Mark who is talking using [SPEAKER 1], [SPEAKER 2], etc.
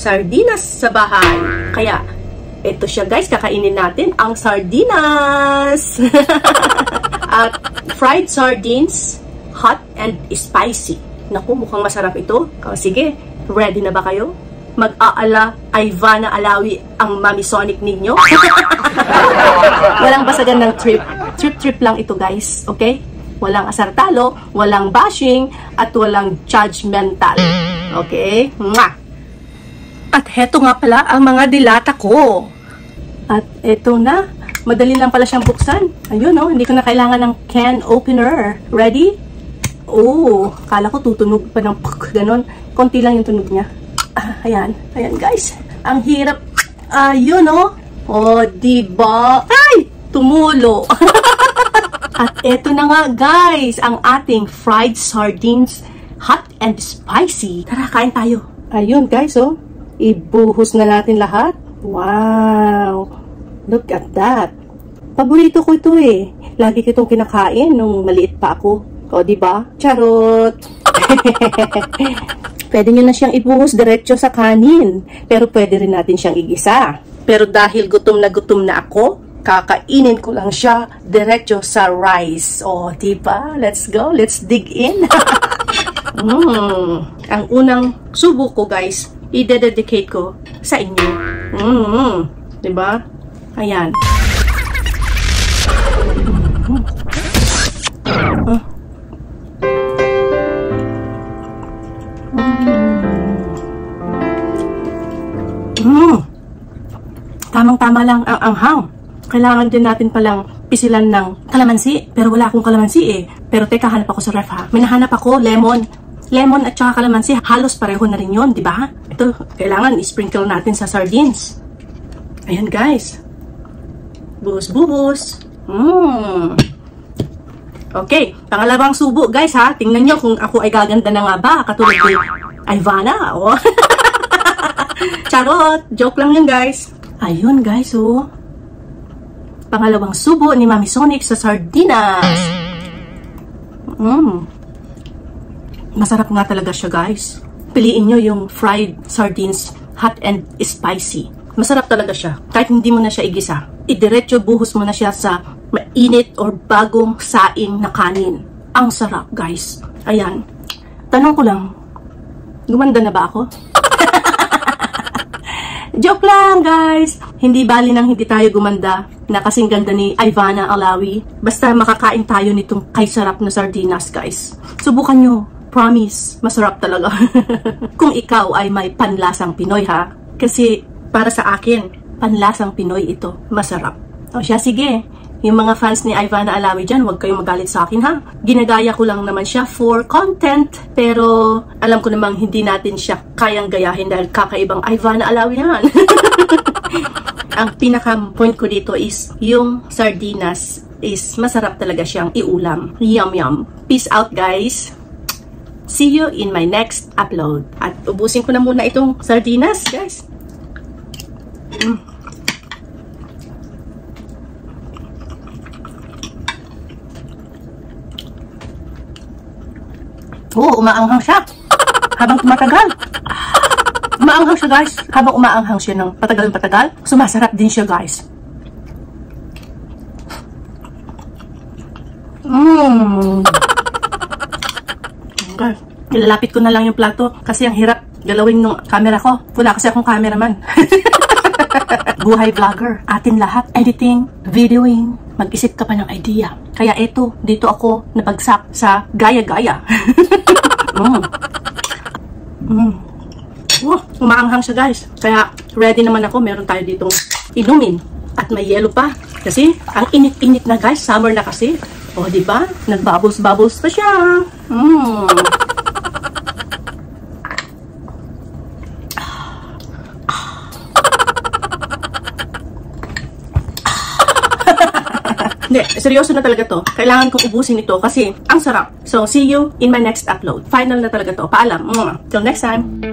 [SPEAKER 1] sardinas sa bahay. Kaya, ito siya guys, kakainin natin ang sardinas. At fried sardines, hot and spicy. Naku, mukhang masarap ito. Sige, ready na ba kayo? Mag-aala, Ivana Alawi ang Mami Sonic ninyo. Walang basagan ng trip. Trip lang ito guys, okay? Walang asartalo, walang bashing, at walang judgmental. Okay? Mwah! At heto nga pala ang mga dilata ko. At eto na, madali lang pala siyang buksan. Ayun oh, hindi ko na kailangan ng can opener. Ready? Oh, kala ko tutunog pa ng ganon. Konti lang yung tunog niya. Ayan, ayan guys. Ang hirap. Ayun oh. Oh, diba? Ay! Tumulo. At eto na nga guys, ang ating fried sardines, hot and spicy. Tara, kain tayo. Ayun guys oh. Ibuhos na natin lahat. Wow! Look at that. Paborito ko ito eh. Lagi ko itong kinakain nung maliit pa ako. O, diba? Charot! Pwede nyo na siyang ibuhos diretso sa kanin. Pero pwede rin natin siyang igisa. Pero dahil gutom na ako, kakainin ko lang siya diretso sa rice. O, diba? Let's go. Let's dig in. Ang unang subo ko guys, i-dedicate ko sa inyo. Diba? Ayan. Tamang-tama lang ang anghang. Kailangan din natin palang pisilan ng kalamansi. Pero wala akong kalamansi eh. Pero teka, hanap ako sa ref ha. May nahanap ako, lemon. Lemon at saka kalamansi, halos pareho na rin yun, di ba? Ito, kailangan i-sprinkle natin sa sardines. Ayan guys. Buhos-buhos. Okay, pangalawang subo guys ha. Tingnan nyo kung ako ay gaganda na nga ba. Katulad ni Ivana. Oh. Charot! Joke lang yun guys. Ayun guys oh. Pangalawang subo ni Mami Sonic sa sardinas. Masarap nga talaga siya guys. Piliin nyo yung fried sardines, hot and spicy. Masarap talaga siya. Kahit hindi mo na siya igisa. Idiretso buhos mo na siya sa mainit or bagong saing na kanin. Ang sarap guys. Ayan. Tanong ko lang, gumanda na ba ako? Joke lang guys. Hindi bali nang hindi tayo gumanda na kasing ganda ni Ivana Alawi. Basta makakain tayo nitong kay sarap na sardinas guys. Subukan nyo. Promise, masarap talaga. Kung ikaw ay may panlasang Pinoy ha. Kasi para sa akin, panlasang Pinoy ito. Masarap. O siya, sige. Yung mga fans ni Ivana Alawi dyan, huwag kayong magalit sa akin ha. Ginagaya ko lang naman siya for content. Pero alam ko namang hindi natin siya kayang gayahin dahil kakaibang Ivana Alawi yan. Ang pinaka-point ko dito is yung sardinas is masarap talaga siyang iulam. Yum yum. Peace out guys. See you in my next upload. At ubusin ko na muna itong sardinas, guys. Oh, umaanghang siya. Habang tumatagal. Umaanghang siya, guys. Habang umaanghang siya ng patagal-patagal, sumasarap din siya, guys. Guys, ilalapit ko na lang yung plato kasi ang hirap galawin ng camera ko. Wala kasi akong cameraman. Buhay vlogger. Atin lahat. Editing, videoing. Mag-isip ka pa ng idea. Kaya eto, dito ako nabagsak sa gaya-gaya. Umaanghang siya guys. Kaya ready naman ako. Meron tayo ditong inumin. At may yelo pa. Kasi ang init-init na guys. Summer na kasi. O, diba? Nagbubbles-bubbles pa siya. Hindi, seryoso na talaga to. Kailangan kong ubusin ito kasi ang sarap. So, see you in my next upload. Final na talaga to. Paalam. Till next time.